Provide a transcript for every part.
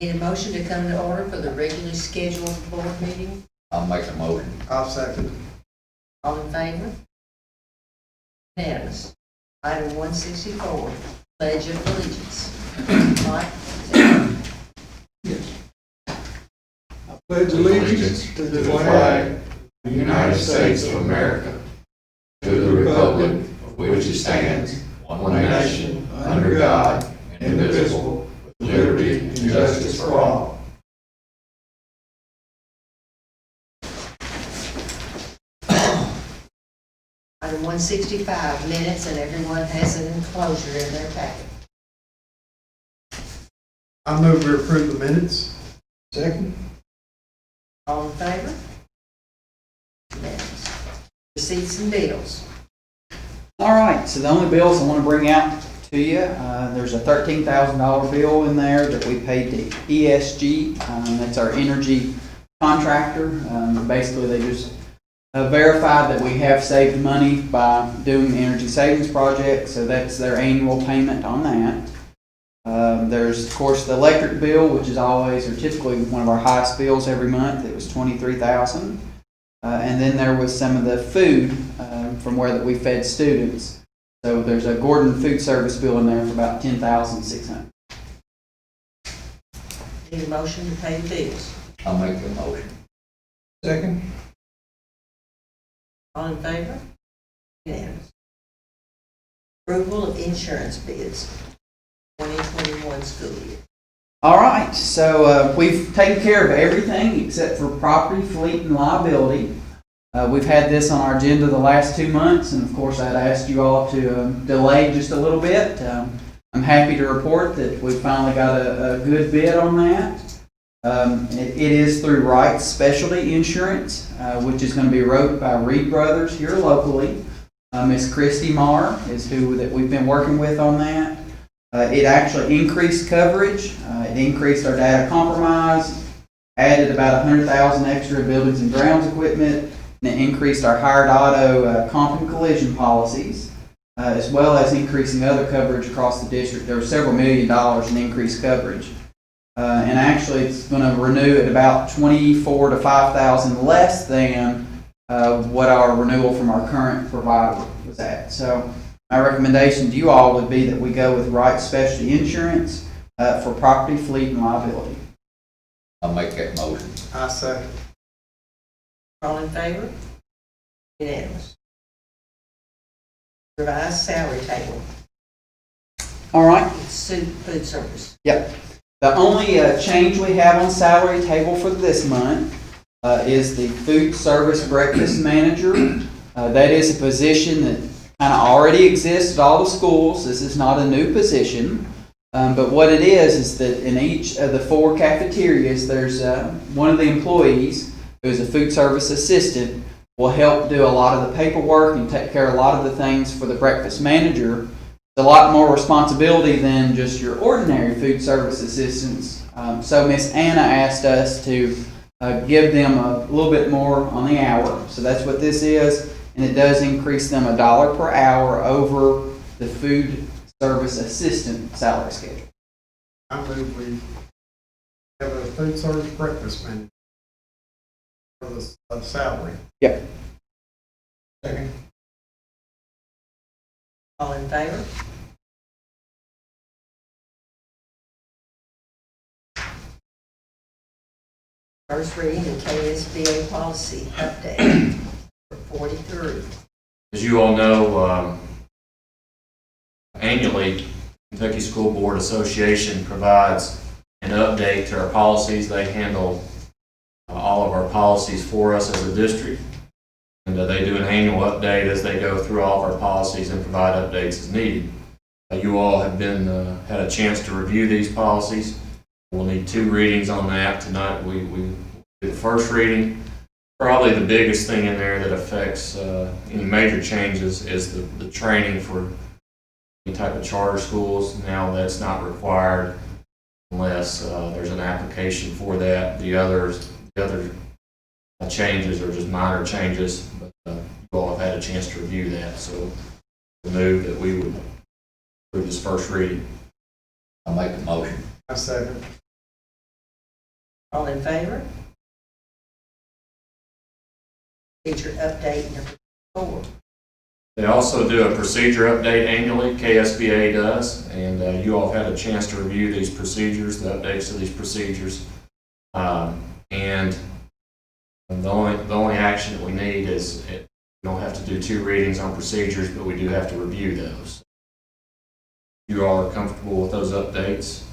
Need a motion to come to order for the regularly scheduled board meeting? I'll make the motion. I'll second. All in favor? Unanimous. Item 164, Pledge of Allegiance. Mike? I pledge allegiance to the flag of the United States of America, to the republic for which it stands, one nation, under God, indivisible, with liberty and justice for all. Item 165, minutes, and everyone has an enclosure in their packet. I move to approve the minutes. Second. All in favor? Unanimous. Receipts and bills. All right, so the only bills I want to bring out to you, there's a $13,000 bill in there that we paid to ESG. That's our energy contractor. Basically, they just verified that we have saved money by doing the energy savings project, so that's their annual payment on that. There's, of course, the electric bill, which is always or typically one of our highest bills every month. It was $23,000. And then there was some of the food from where that we fed students. So there's a Gordon food service bill in there for about $10,600. Need a motion to pay the bills. I'll make the motion. Second. All in favor? Unanimous. Approval of insurance bids, 2021 school year. All right, so we've taken care of everything except for property, fleet, and liability. We've had this on our agenda the last 2 months, and of course I'd asked you all to delay just a little bit. I'm happy to report that we finally got a good bid on that. It is through Wright Specialty Insurance, which is going to be wrote by Reed Brothers here locally. Miss Christy Marr is who that we've been working with on that. It actually increased coverage. It increased our data compromise, added about $100,000 extra buildings and grounds equipment, and it increased our hired auto comp and collision policies, as well as increasing other coverage across the district. There were several $1 million in increased coverage. And actually, it's going to renew at about $24,000 to $5,000 less than what our renewal from our current provider was at. So my recommendation to you all would be that we go with Wright Specialty Insurance for property, fleet, and liability. I'll make that motion. I second. All in favor? Unanimous. Revised salary table, All right. food service. Yep. The only change we have on salary table for this month is the food service breakfast manager. That is a position that kind of already exists at all the schools. This is not a new position. But what it is that in each of the 4 cafeterias, there's one of the employees who is a food service assistant will help do a lot of the paperwork and take care of a lot of the things for the breakfast manager. It's a lot more responsibility than just your ordinary food service assistants. So Miss Anna asked us to give them a little bit more on the hour. So that's what this is. And it does increase them $1 per hour over the food service assistant salary schedule. I move we have a food service breakfast menu for the salary. Yep. Second. All in favor? First reading of KSBA policy update for 43. As you all know, annually, Kentucky School Board Association provides an update to our policies. They handle all of our policies for us as a district, and they do an annual update as they go through all of our policies and provide updates as needed. You all have had a chance to review these policies. We'll need 2 readings on that tonight. We do the first reading. Probably the biggest thing in there that affects any major changes is the training for any type of charter schools. Now that's not required unless there's an application for that. The other changes are just minor changes, but you all have had a chance to review that. So we move that we would approve this first reading. I'll make the motion. I second. All in favor? Procedure update number 4. They also do a procedure update annually, KSBA does, and you all have had a chance to review these procedures, the updates to these procedures. And the only action that we need is, we don't have to do 2 readings on procedures, but we do have to review those. You all are comfortable with those updates?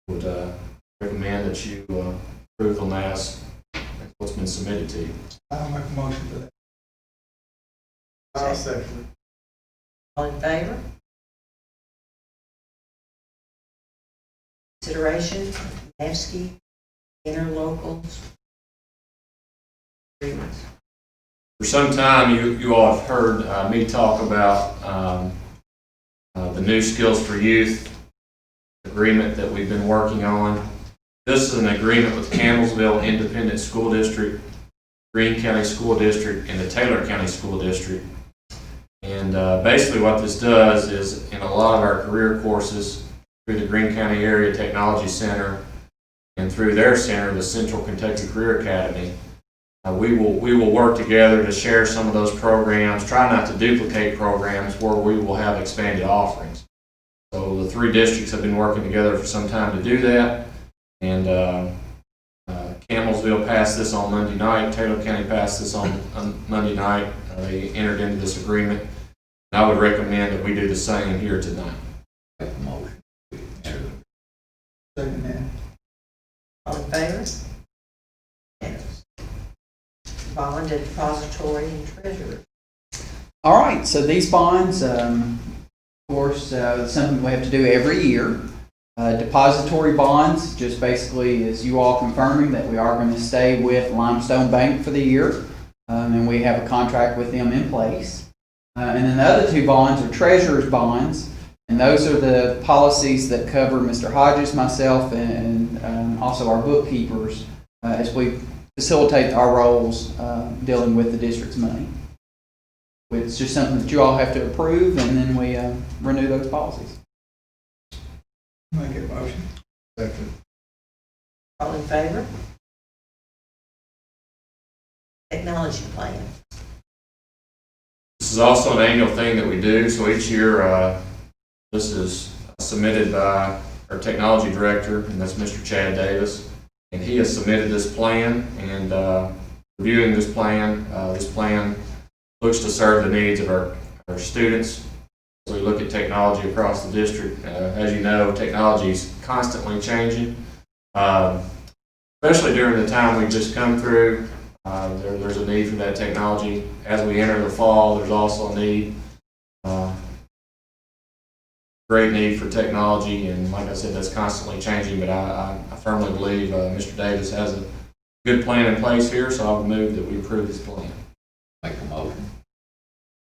Would recommend that you approve them as what's been submitted to you. I'll make a motion for that. I'll second. All in favor? Consideration of NAFSCI interlocal agreements. For some time, you all have heard me talk about the new Skills for Youth agreement that we've been working on. This is an agreement with Campbellsville Independent School District, Greene County School District, and the Taylor County School District. And basically what this does is, in a lot of our career courses through the Greene County Area Technology Center and through their center, the Central Kentucky Career Academy, we will work together to share some of those programs, try not to duplicate programs where we will have expanded offerings. So the 3 districts have been working together for some time to do that. And Campbellsville passed this on Monday night. Taylor County passed this on Monday night. They entered into this agreement. And I would recommend that we do the same here tonight. Make a motion. Second that. All in favor? Yes. Bond and depository and treasurer. All right, so these bonds, of course, something we have to do every year. Depository bonds just basically is you all confirming that we are going to stay with Limestone Bank for the year, and we have a contract with them in place. And then the other 2 bonds are treasurer's bonds, and those are the policies that cover Mr. Hodges, myself, and also our bookkeepers as we facilitate our roles dealing with the district's money. It's just something that you all have to approve, and then we renew those policies. Make a motion. Second. All in favor? Technology plan. This is also an annual thing that we do. So each year, this is submitted by our technology director, and that's Mr. Chad Davis. And he has submitted this plan, and reviewing this plan looks to serve the needs of our students. So we look at technology across the district. As you know, technology is constantly changing, especially during the time we've just come through. There's a need for that technology. As we enter the fall, there's also a need, great need for technology, and like I said, that's constantly changing, but I firmly believe Mr. Davis has a good plan in place here, so I would move that we approve this plan. Make a motion.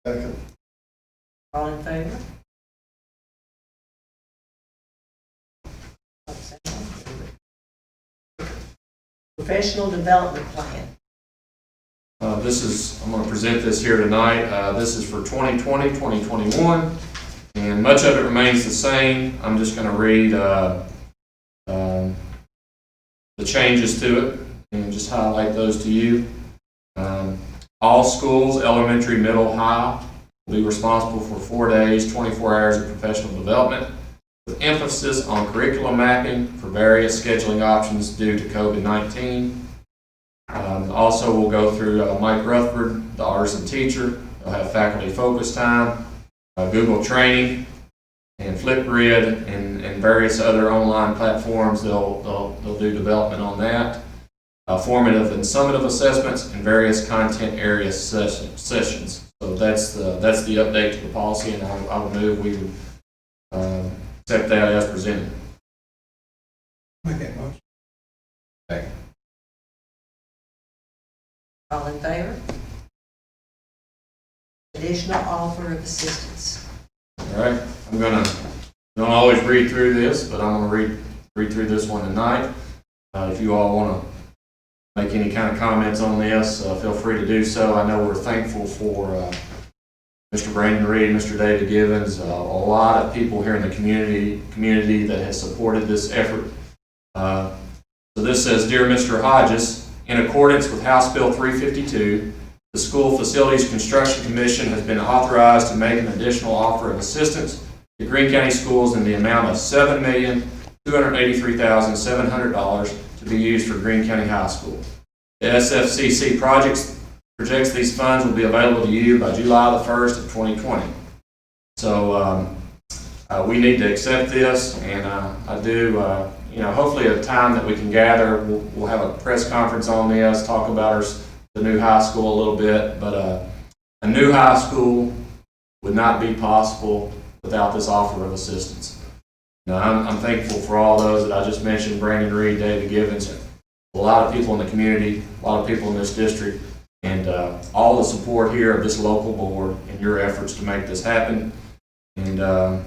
Second. All in favor? Professional development plan. I'm going to present this here tonight. This is for 2020, 2021, and much of it remains the same. I'm just going to read the changes to it and just highlight those to you. All schools, elementary, middle, high, will be responsible for 4 days, 24 hours of professional development, with emphasis on curriculum mapping for various scheduling options due to COVID-19. Also, we'll go through Mike Rutherford, the artisan teacher. They'll have faculty focus time, Google training, and Flipgrid, and various other online platforms. They'll do development on that. Formative and summative assessments, and various content area sessions. So that's the update to the policy, and I would move we would accept that as presented. Make that motion. Second. All in favor? Additional offer of assistance. All right, I'm gonna don't always read through this, but I'm gonna read through this one tonight. If you all want to make any kind of comments on this, feel free to do so. I know we're thankful for Mr. Brandon Reed, Mr. David Givens, a lot of people here in the community that has supported this effort. So this says, Dear Mr. Hodges, in accordance with House Bill 352, the School Facilities Construction Commission has been authorized to make an additional offer of assistance to Greene County Schools in the amount of $7,283,700 to be used for Greene County High School. The SFCC projects these funds will be available to you by July the 1st of 2020. So we need to accept this, and I do, hopefully at a time that we can gather, we'll have a press conference on this, talk about the new high school a little bit, but a new high school would not be possible without this offer of assistance. Now, I'm thankful for all those that I just mentioned, Brandon Reed, David Givens, a lot of people in the community, a lot of people in this district, and all the support here of this local board in your efforts to make this happen. And I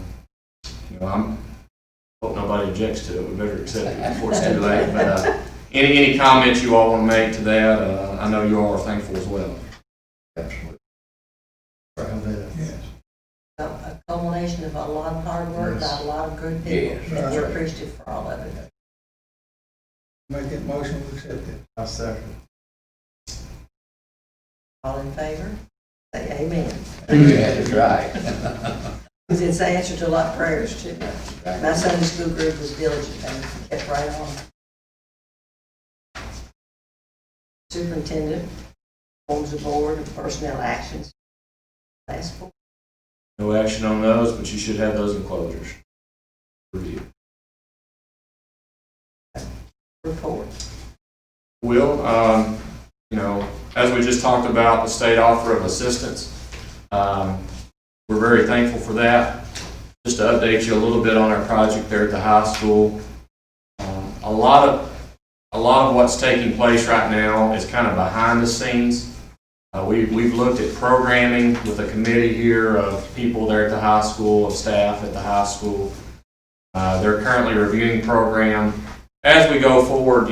hope nobody objects to it. We better accept it before it's too late. But any comments you all want to make to that? I know you all are thankful as well. Absolutely. Proud of that. Yes. A culmination of a lot of hard work by a lot of good people. Yes. And we're appreciative for all of it. Make that motion, we accept it. I second. All in favor? Say amen. You had it right. Because it's the answer to a lot of prayers too. My Sunday school group was diligent and kept right on. Superintendent forms the board of personnel actions. Last four. No action on those, but you should have those enclosures. Review. Report. Will, as we just talked about, the state offer of assistance, we're very thankful for that. Just to update you a little bit on our project there at the high school, a lot of what's taking place right now is kind of behind the scenes. We've looked at programming with a committee here of people there at the high school, of staff at the high school. They're currently reviewing program. As we go forward,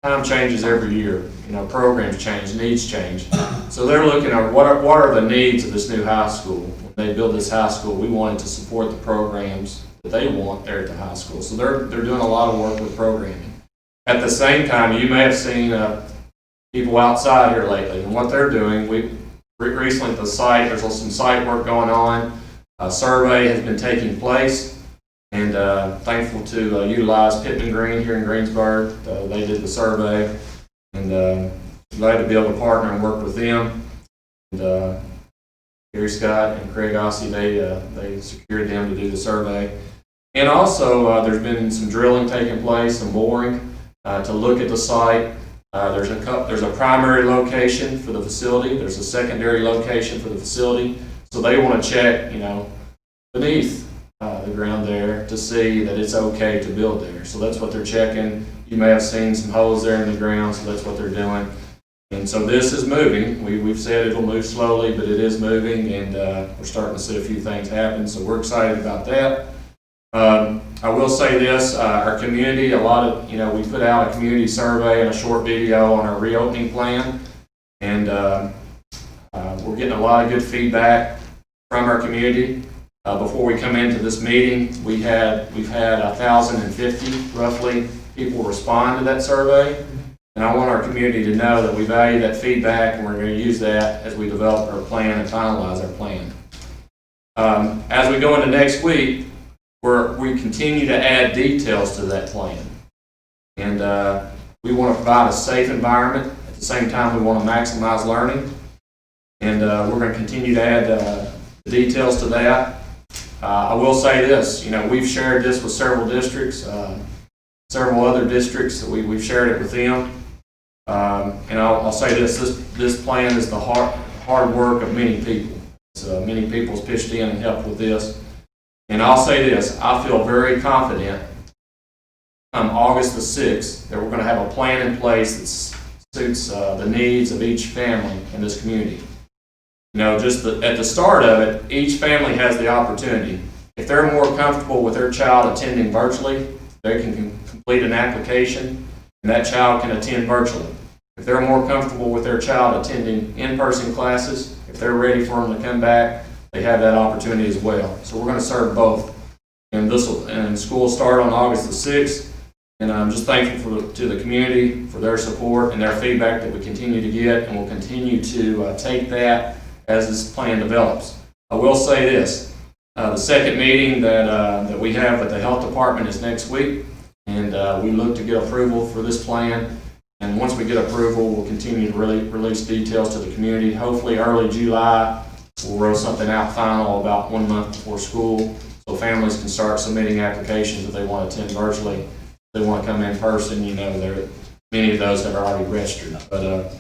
time changes every year. Programs change, needs change. So they're looking at what are the needs of this new high school. When they build this high school, we wanted to support the programs that they want there at the high school. So they're doing a lot of work with programming. At the same time, you may have seen people outside here lately, and what they're doing. We recently at the site, there's some site work going on. A survey has been taking place. And thankful to utilize Pittman Green here in Greensburg. They did the survey, and glad to be able to partner and work with them. And Gary Scott and Craig Ossie, they secured them to do the survey. And also, there's been some drilling taking place, some boring to look at the site. There's a primary location for the facility. There's a secondary location for the facility. So they want to check, beneath the ground there to see that it's okay to build there. So that's what they're checking. You may have seen some holes there in the ground, so that's what they're doing. And so this is moving. We've said it'll move slowly, but it is moving, and we're starting to see a few things happen, so we're excited about that. I will say this, our community, we put out a community survey and a short video on our reopening plan, and we're getting a lot of good feedback from our community. Before we come into this meeting, we've had 1,050 roughly people respond to that survey, and I want our community to know that we value that feedback, and we're going to use that as we develop our plan and finalize our plan. As we go into next week, we continue to add details to that plan, and we want to provide a safe environment. At the same time, we want to maximize learning, and we're going to continue to add the details to that. I will say this, we've shared this with several districts, several other districts that we've shared it with them. And I'll say this plan is the hard work of many people. So many people's pitched in and helped with this. And I'll say this, I feel very confident on August the 6th that we're going to have a plan in place that suits the needs of each family in this community. Just at the start of it, each family has the opportunity. If they're more comfortable with their child attending virtually, they can complete an application, and that child can attend virtually. If they're more comfortable with their child attending in-person classes, if they're ready for them to come back, they have that opportunity as well. So we're going to serve both. And and school start on August the 6th. And I'm just thankful to the community for their support and their feedback that we continue to get, and we'll continue to take that as this plan develops. I will say this, the second meeting that we have with the health department is next week, and we look to get approval for this plan. And once we get approval, we'll continue to release details to the community. Hopefully early July, we'll roll something out final about 1 month before school, so families can start submitting applications if they want to attend virtually. If they want to come in person, many of those have already registered. But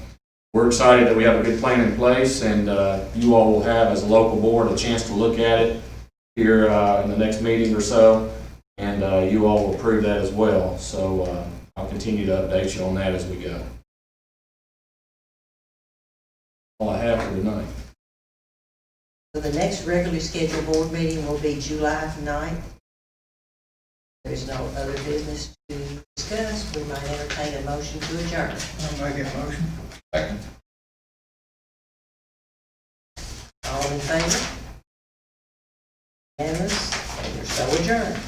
we're excited that we have a good plan in place, and you all will have, as a local board, a chance to look at it here in the next meeting or so, and you all will approve that as well. So I'll continue to update you on that as we go. All I have for tonight. So the next regularly scheduled board meeting will be July 9th. There's no other business to discuss. We might entertain a motion to adjourn. I'll make that motion. Second. All in favor? Unanimous, and we're so adjourned.